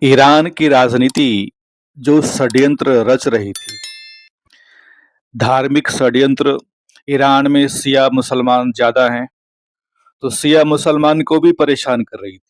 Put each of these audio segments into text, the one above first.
Iran की राजनीति जो षड्यंत्र रच रही थी, धार्मिक षड्यंत्र। ईरान में शिया मुसलमान ज़्यादा हैं, तो शिया मुसलमान को भी परेशान कर रही थी।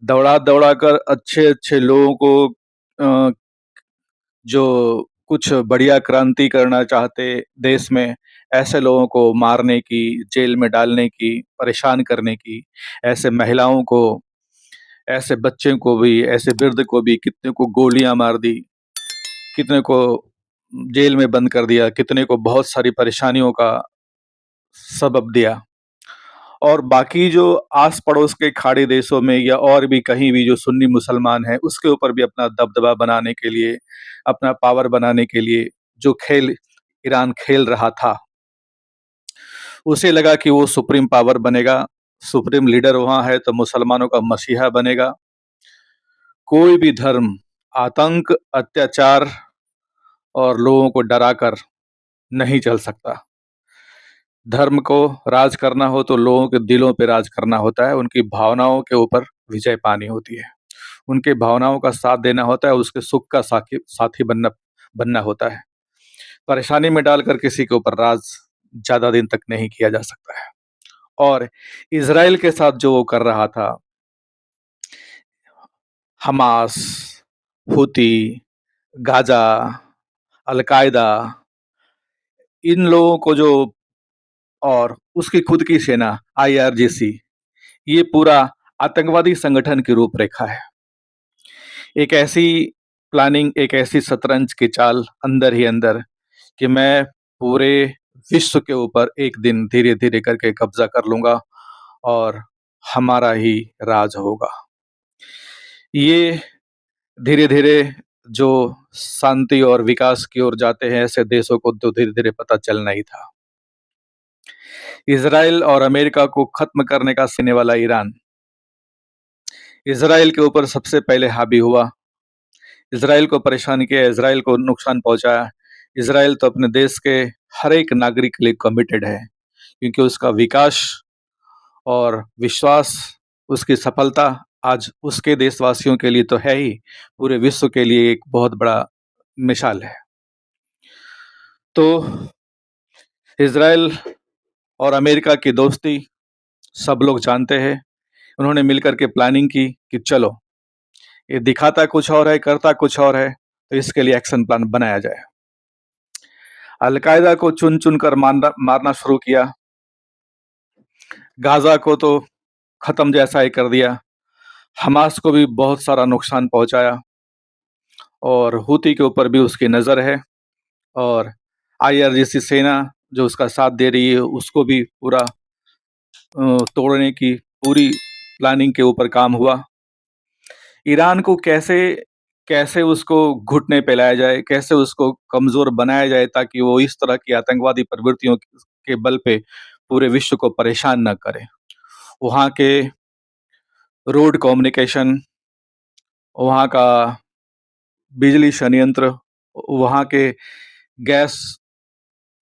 दौड़ा-दौड़ा कर अच्छे-अच्छे लोगों को जो कुछ बढ़िया क्रांति करना चाहते देश में, ऐसे लोगों को मारने की, जेल में डालने की, परेशान करने की, ऐसे महिलाओं को, ऐसे बच्चे को भी, ऐसे वृद्ध को भी कितने को गोलियाँ मार दी, कितने को जेल में बंद कर दिया, कितने को बहुत सारी परेशानियों का सबब दिया। और बाकी जो आस-पड़ोस के खाड़ी देशों में या और भी कहीं भी जो सुन्नी मुसलमान हैं, उसके ऊपर भी अपना दबदबा बनाने के लिए, अपना पावर बनाने के लिए जो खेल ईरान खेल रहा था, उसे लगा कि वो सुप्रीम पावर बनेगा, सुप्रीम लीडर वहाँ है तो मुसलमानों का मसीहा बनेगा। कोई भी धर्म आतंक, अत्याचार और लोगों को डराकर नहीं चल सकता। धर्म को राज करना हो तो लोगों के दिलों पे राज करना होता है, उनकी भावनाओं के ऊपर विजय पानी होती है। उनके भावनाओं का साथ देना होता है, उसके सुख का साथी साथी बनना बनना होता है। परेशानी में डालकर किसी के ऊपर राज ज़्यादा दिन तक नहीं किया जा सकता है। और इज़राइल के साथ जो वो कर रहा था, हमास, हूती, गाज़ा, अल-कायदा, इन लोगों को जो और उसकी खुद की सेना आईआरजीसी, ये पूरा आतंकवादी संगठन की रूपरेखा है। एक ऐसी प्लानिंग, एक ऐसी शतरंज की चाल अंदर ही अंदर कि मैं पूरे विश्व के ऊपर एक दिन धीरे-धीरे करके कब्ज़ा कर लूँगा और हमारा ही राज होगा। ये धीरे-धीरे जो शांति और विकास की ओर जाते हैं, ऐसे देशों को तो धीरे-धीरे पता चलना ही था। इज़राइल और अमेरिका को खत्म करने का सीने वाला ईरान, इज़राइल के ऊपर सबसे पहले हावी हुआ। इज़राइल को परेशान किया, इज़राइल को नुकसान पहुँचाया। इज़राइल तो अपने देश के हर एक नागरिक के लिए कमिटेड है, क्योंकि उसका विकास और विश्वास, उसकी सफलता आज उसके देशवासियों के लिए तो है ही, पूरे विश्व के लिए एक बहुत बड़ा मिसाल है। तो इज़राइल और अमेरिका की दोस्ती सब लोग जानते हैं। उन्होंने मिलकर के प्लानिंग की कि चलो, ये दिखाता कुछ और है, करता कुछ और है, तो इसके लिए एक्शन प्लान बनाया जाए। अल-कायदा को चुन-चुन कर मारना शुरू किया। गाज़ा को तो खत्म जैसा ही कर दिया। हमास को भी बहुत सारा नुकसान पहुँचाया और हूती के ऊपर भी उसकी नज़र है और आईआरजीसी सेना जो उसका साथ दे रही है, उसको भी पूरा तोड़ने की पूरी प्लानिंग के ऊपर काम हुआ। ईरान को कैसे कैसे उसको घुटने पे लाया जाए, कैसे उसको कमज़ोर बनाया जाए ताकि वो इस तरह की आतंकवादी प्रवृत्तियों के बल पे पूरे विश्व को परेशान ना करे। वहाँ के रोड कम्युनिकेशन, वहाँ का बिजली संयंत्र, वहाँ के गैस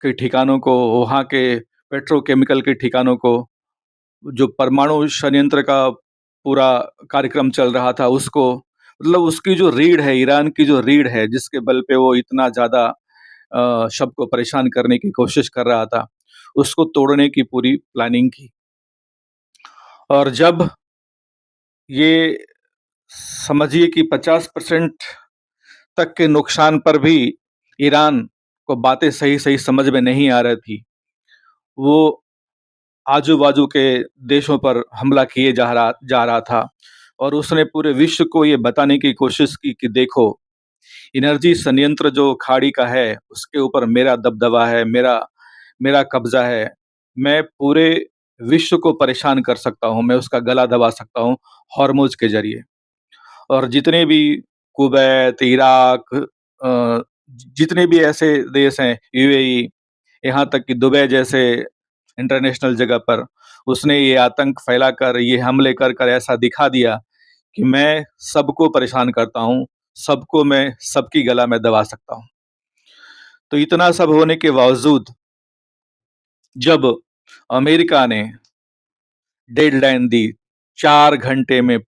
के ठिकानों को, वहाँ के पेट्रोकेमिकल के ठिकानों को, जो परमाणु संयंत्र का पूरा कार्यक्रम चल रहा था उसको, मतलब उसकी जो रीढ़ है, ईरान की जो रीढ़ है, जिसके बल पे वो इतना ज़्यादा सबको परेशान करने की कोशिश कर रहा था, उसको तोड़ने की पूरी प्लानिंग की। और जब ये समझिए कि 50% तक के नुकसान पर भी ईरान को बातें सही-सही समझ में नहीं आ रही थी, वो आजू-बाजू के देशों पर हमला किए जा रहा था और उसने पूरे विश्व को ये बताने की कोशिश की कि देखो, एनर्जी संयंत्र जो खाड़ी का है, उसके ऊपर मेरा दबदबा है, मेरा मेरा कब्ज़ा है। मैं पूरे विश्व को परेशान कर सकता हूँ, मैं उसका गला दबा सकता हूँ हॉर्मोज़ के ज़रिए। और जितने भी कुवैत, इराक, जितने भी ऐसे देश हैं, यूएई, यहाँ तक कि दुबई जैसे इंटरनेशनल जगह पर, उसने ये आतंक फैलाकर, ये हमले कर कर ऐसा दिखा दिया कि मैं सबको परेशान करता हूँ, सबको मैं सबकी गला में दबा सकता हूँ। तो इतना सब होने के बावजूद जब अमेरिका ने डेडलाइन दी, 4 घंटे में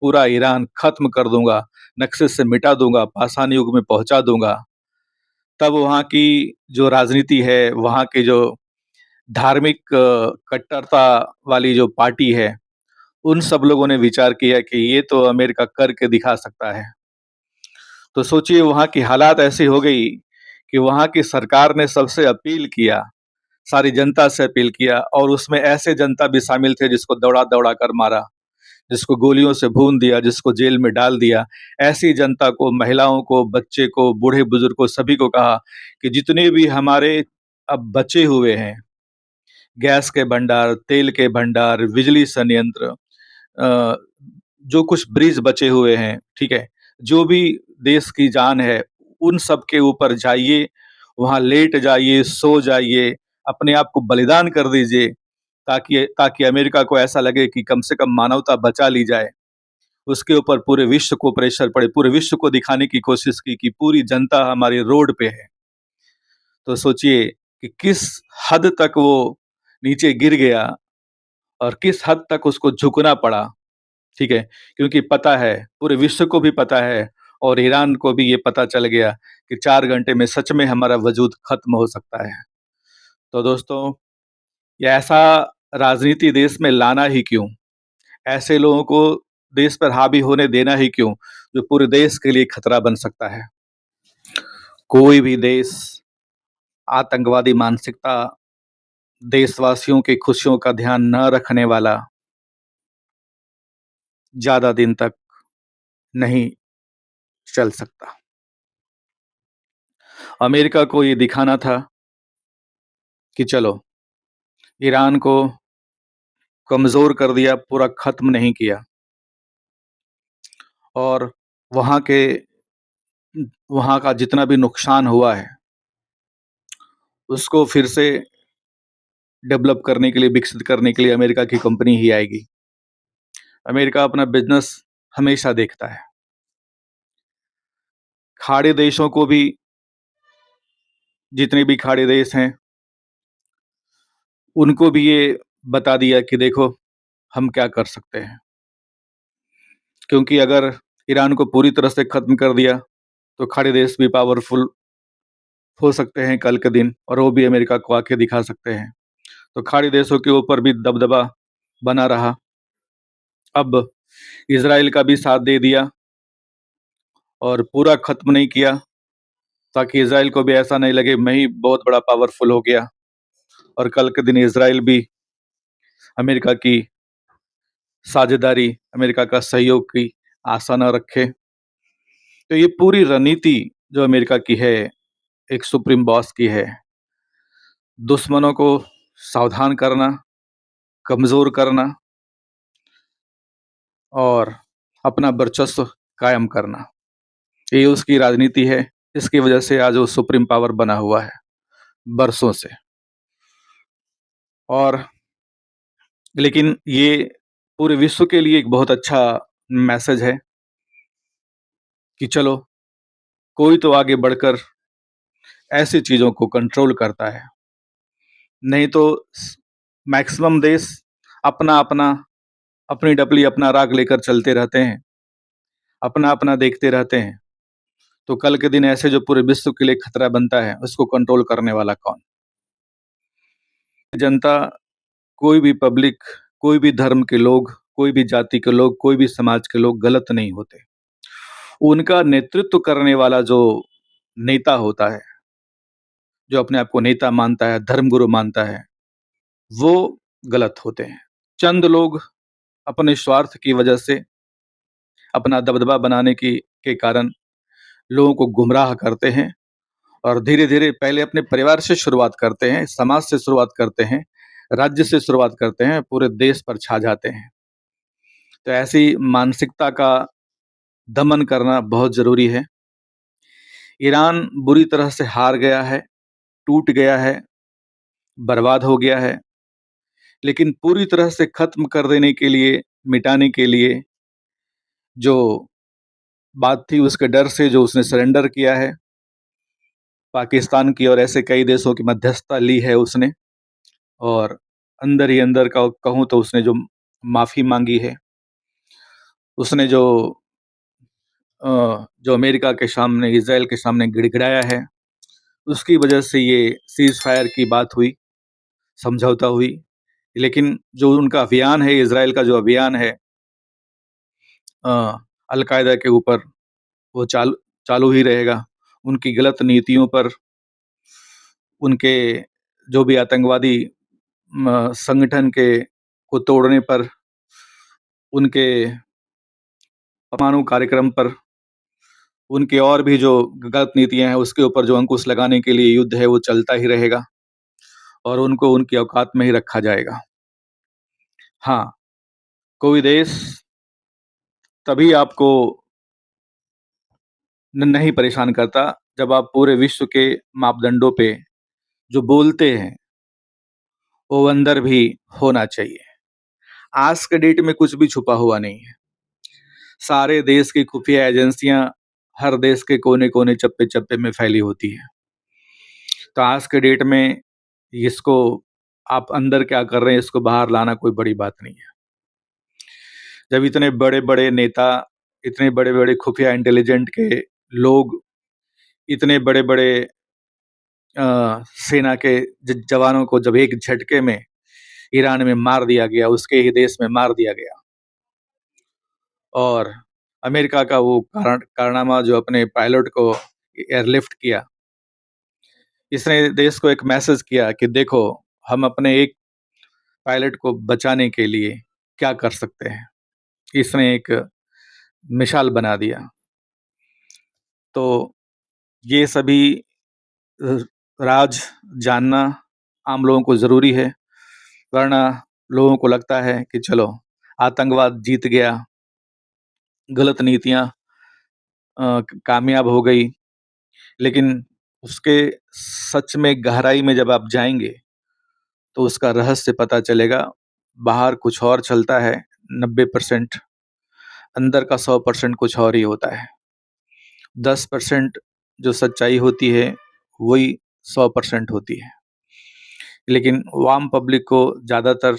पूरा ईरान खत्म कर दूंगा, नक्शे से मिटा दूंगा, पाषाण युग में पहुंचा दूंगा। तब वहाँ की जो राजनीति है, वहाँ की जो धार्मिक कट्टरता वाली जो पार्टी है, उन सब लोगों ने विचार किया कि ये तो अमेरिका करके दिखा सकता है। तो सोचिए वहाँ की हालात ऐसी हो गई कि वहाँ की सरकार ने सबसे अपील किया, सारी जनता से अपील किया, और उसमें ऐसे जनता भी शामिल थे जिसको दौड़ा-दौड़ा कर मारा, जिसको गोलियों से भून दिया, जिसको जेल में डाल दिया। ऐसी जनता को, महिलाओं को, बच्चे को, बूढ़े-बुजुर्ग को, सभी को कहा कि जितने भी हमारे अब बचे हुए हैं, गैस के भंडार, तेल के भंडार, बिजली संयंत्र, अ, जो कुछ ब्रिज बचे हुए हैं, ठीक है? जो भी देश की जान है, उन सब के ऊपर जाइए, वहाँ लेट जाइए, सो जाइए, अपने आप को बलिदान कर दीजिए, ताकि ताकि अमेरिका को ऐसा लगे कि कम से कम मानवता बचा ली जाए। उसके ऊपर पूरे विश्व को प्रेशर पड़े, पूरे विश्व को दिखाने की कोशिश की कि पूरी जनता हमारी रोड पे है। तो सोचिए कि किस हद तक वो नीचे गिर गया और किस हद तक उसको झुकना पड़ा, ठीक है? क्योंकि पता है, पूरे विश्व को भी पता है और ईरान को भी ये पता चल गया कि 4 घंटे में सच में हमारा वजूद खत्म हो सकता है। तो दोस्तों, ये ऐसा राजनीति देश में लाना ही क्यों? ऐसे लोगों को देश पर हावी होने देना ही क्यों, जो पूरे देश के लिए खतरा बन सकता है? कोई भी देश आतंकवादी मानसिकता, देशवासियों की खुशियों का ध्यान न रखने वाला, ज़्यादा दिन तक नहीं चल सकता। अमेरिका को ये दिखाना था कि चलो, ईरान को कमज़ोर कर दिया, पूरा ख़त्म नहीं किया, और वहाँ के वहाँ का जितना भी नुकसान हुआ है, उसको फिर से डेवलप करने के लिए, विकसित करने के लिए अमेरिका की कंपनी ही आएगी। अमेरिका अपना बिज़नेस हमेशा देखता है। खाड़ी देशों को भी, जितने भी खाड़ी देश हैं, उनको भी ये बता दिया कि देखो, हम क्या कर सकते हैं। क्योंकि अगर ईरान को पूरी तरह से ख़त्म कर दिया, तो खाड़ी देश भी पावरफुल हो सकते हैं कल के दिन, और वो भी अमेरिका को आके दिखा सकते हैं। तो खाड़ी देशों के ऊपर भी दबदबा बना रहा। अब इज़राइल का भी साथ दे दिया और पूरा ख़त्म नहीं किया, ताकि इज़राइल को भी ऐसा नहीं लगे मैं ही बहुत बड़ा पावरफुल हो गया और कल के दिन इज़राइल भी अमेरिका की साझेदारी, अमेरिका का सहयोग की आशा न रखे। तो ये पूरी रणनीति जो अमेरिका की है, एक सुप्रीम बॉस की है, दुश्मनों को सावधान करना, कमज़ोर करना और अपना वर्चस्व कायम करना। ये उसकी राजनीति है। इसकी वजह से आज वो सुप्रीम पावर बना हुआ है, बरसों से। और लेकिन ये पूरे विश्व के लिए एक बहुत अच्छा मैसेज है कि चलो, कोई तो आगे बढ़कर ऐसी चीज़ों को कंट्रोल करता है। नहीं तो मैक्सिमम देश अपना-अपना, अपनी डपली, अपना राग लेकर चलते रहते हैं, अपना-अपना देखते रहते हैं। तो कल के दिन ऐसे जो पूरे विश्व के लिए खतरा बनता है, उसको कंट्रोल करने वाला कौन? जनता, कोई भी पब्लिक, कोई भी धर्म के लोग, कोई भी जाति के लोग, कोई भी समाज के लोग गलत नहीं होते। उनका नेतृत्व करने वाला जो नेता होता है, जो अपने आप को नेता मानता है, धर्मगुरु मानता है, वो गलत होते हैं। चंद लोग अपने स्वार्थ की वजह से, अपना दबदबा बनाने की के कारण लोगों को गुमराह करते हैं और धीरे-धीरे पहले अपने परिवार से शुरुआत करते हैं, समाज से शुरुआत करते हैं, राज्य से शुरुआत करते हैं, पूरे देश पर छा जाते हैं। तो ऐसी मानसिकता का दमन करना बहुत ज़रूरी है। ईरान बुरी तरह से हार गया है, टूट गया है, बर्बाद हो गया है, लेकिन पूरी तरह से ख़त्म कर देने के लिए, मिटाने के लिए जो बात थी, उसके डर से जो उसने सरेंडर किया है, पाकिस्तान की और ऐसे कई देशों की मध्यस्थता ली है उसने, और अंदर ही अंदर का कहूँ तो उसने जो माफ़ी माँगी है, उसने जो अमेरिका के सामने, इज़राइल के सामने गिड़गिड़ाया है, उसकी वजह से ये सीज़ फायर की बात हुई, समझौता हुई। लेकिन जो उनका अभियान है, इज़राइल का जो अभियान है अ, अल-कायदा के ऊपर, वो चालू ही रहेगा। उनकी गलत नीतियों पर, उनके जो भी आतंकवादी संगठन को तोड़ने पर, उनके परमाणु कार्यक्रम पर, उनके और भी जो गलत नीतियाँ हैं, उसके ऊपर जो अंकुश लगाने के लिए युद्ध है, वो चलता ही रहेगा और उनको उनकी औकात में ही रखा जाएगा। हाँ, कोई देश तभी आपको नहीं परेशान करता, जब आप पूरे विश्व के मापदंडों पे जो बोलते हैं, वो अंदर भी होना चाहिए। आज के डेट में कुछ भी छुपा हुआ नहीं है। सारे देश की खुफिया एजेंसियाँ हर देश के कोने-कोने, चप्पे-चप्पे में फैली होती हैं। तो आज के डेट में इसको आप अंदर क्या कर रहे हैं, इसको बाहर लाना कोई बड़ी बात नहीं है। जब इतने बड़े-बड़े नेता, इतने बड़े-बड़े खुफिया इंटेलिजेंट के लोग, इतने बड़े-बड़े सेना के जवानों को जब एक झटके में ईरान में मार दिया गया, उसके ही देश में मार दिया गया, और अमेरिका का वो कारनामा जो अपने पायलट को एयरलिफ्ट किया, इसने देश को एक मैसेज किया कि देखो, हम अपने एक पायलट को बचाने के लिए क्या कर सकते हैं। इसने एक मिसाल बना दिया। तो ये सभी अ, राज जानना आम लोगों को ज़रूरी है, वरना लोगों को लगता है कि चलो, आतंकवाद जीत गया, गलत नीतियाँ कामयाब हो गई। लेकिन उसके सच में गहराई में जब आप जाएँगे, तो उसका रहस्य पता चलेगा। बाहर कुछ और चलता है 90%, अंदर का 100% कुछ और ही होता है। 10% जो सच्चाई होती है, वही 100% होती है। लेकिन आम पब्लिक को ज़्यादातर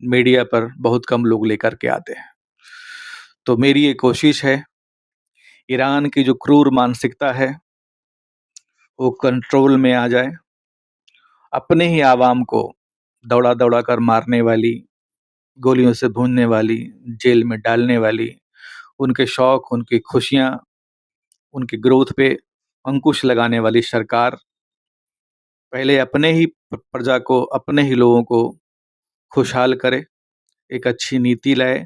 मीडिया पर बहुत कम लोग लेकर के आते हैं। तो मेरी ये कोशिश है, ईरान की जो क्रूर मानसिकता है, वो कंट्रोल में आ जाए। अपने ही आवाम को दौड़ा-दौड़ा कर मारने वाली, गोलियों से भूनने वाली, जेल में डालने वाली, उनके शौक, उनकी खुशियाँ, उनकी ग्रोथ पे अंकुश लगाने वाली सरकार पहले अपने ही प्रजा को, अपने ही लोगों को खुशहाल करे, एक अच्छी नीति लाए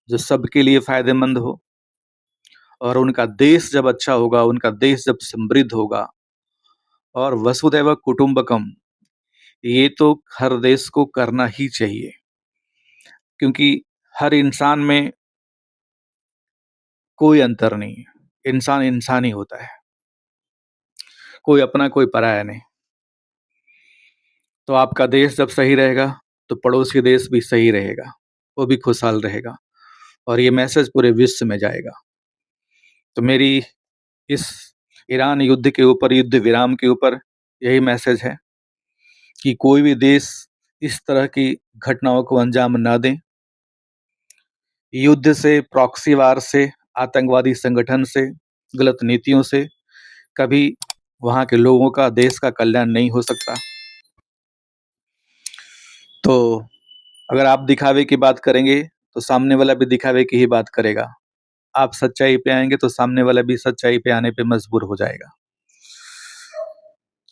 जो सबके लिए फ़ायदेमंद हो, और उनका देश जब अच्छा होगा, उनका देश जब समृद्ध होगा, और वसुधैव कुटुंबकम, ये तो हर देश को करना ही चाहिए, क्योंकि हर इंसान में कोई अंतर नहीं है। इंसान इंसान ही होता है, कोई अपना कोई पराया नहीं। तो आपका देश जब सही रहेगा, तो पड़ोसी देश भी सही रहेगा, वो भी खुशहाल रहेगा, और ये मैसेज पूरे विश्व में जाएगा। तो मेरी इस ईरान युद्ध के ऊपर, युद्ध विराम के ऊपर यही मैसेज है कि कोई भी देश इस तरह की घटनाओं को अंजाम ना दें। युद्ध से, प्रॉक्सी वार से, आतंकवादी संगठन से, गलत नीतियों से कभी वहाँ के लोगों का, देश का कल्याण नहीं हो सकता। तो अगर आप दिखावे की बात करेंगे, तो सामने वाला भी दिखावे की ही बात करेगा। आप सच्चाई पे आएँगे, तो सामने वाला भी सच्चाई पे आने पे मजबूर हो जाएगा।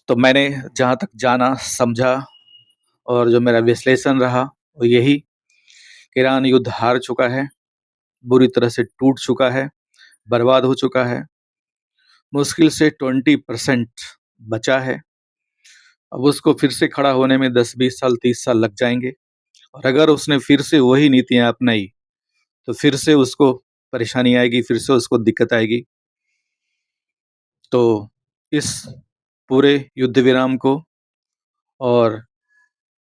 तो मैंने जहाँ तक जाना, समझा, और जो मेरा विश्लेषण रहा, वो यही, ईरान युद्ध हार चुका है, बुरी तरह से टूट चुका है, बर्बाद हो चुका है। मुश्किल से 20% बचा है। अब उसको फिर से खड़ा होने में 10-20 साल, 30 साल लग जाएँगे, और अगर उसने फिर से वही नीतियाँ अपनाई, तो फिर से उसको परेशानी आएगी, फिर से उसको दिक्कत आएगी। तो इस पूरे युद्ध विराम को और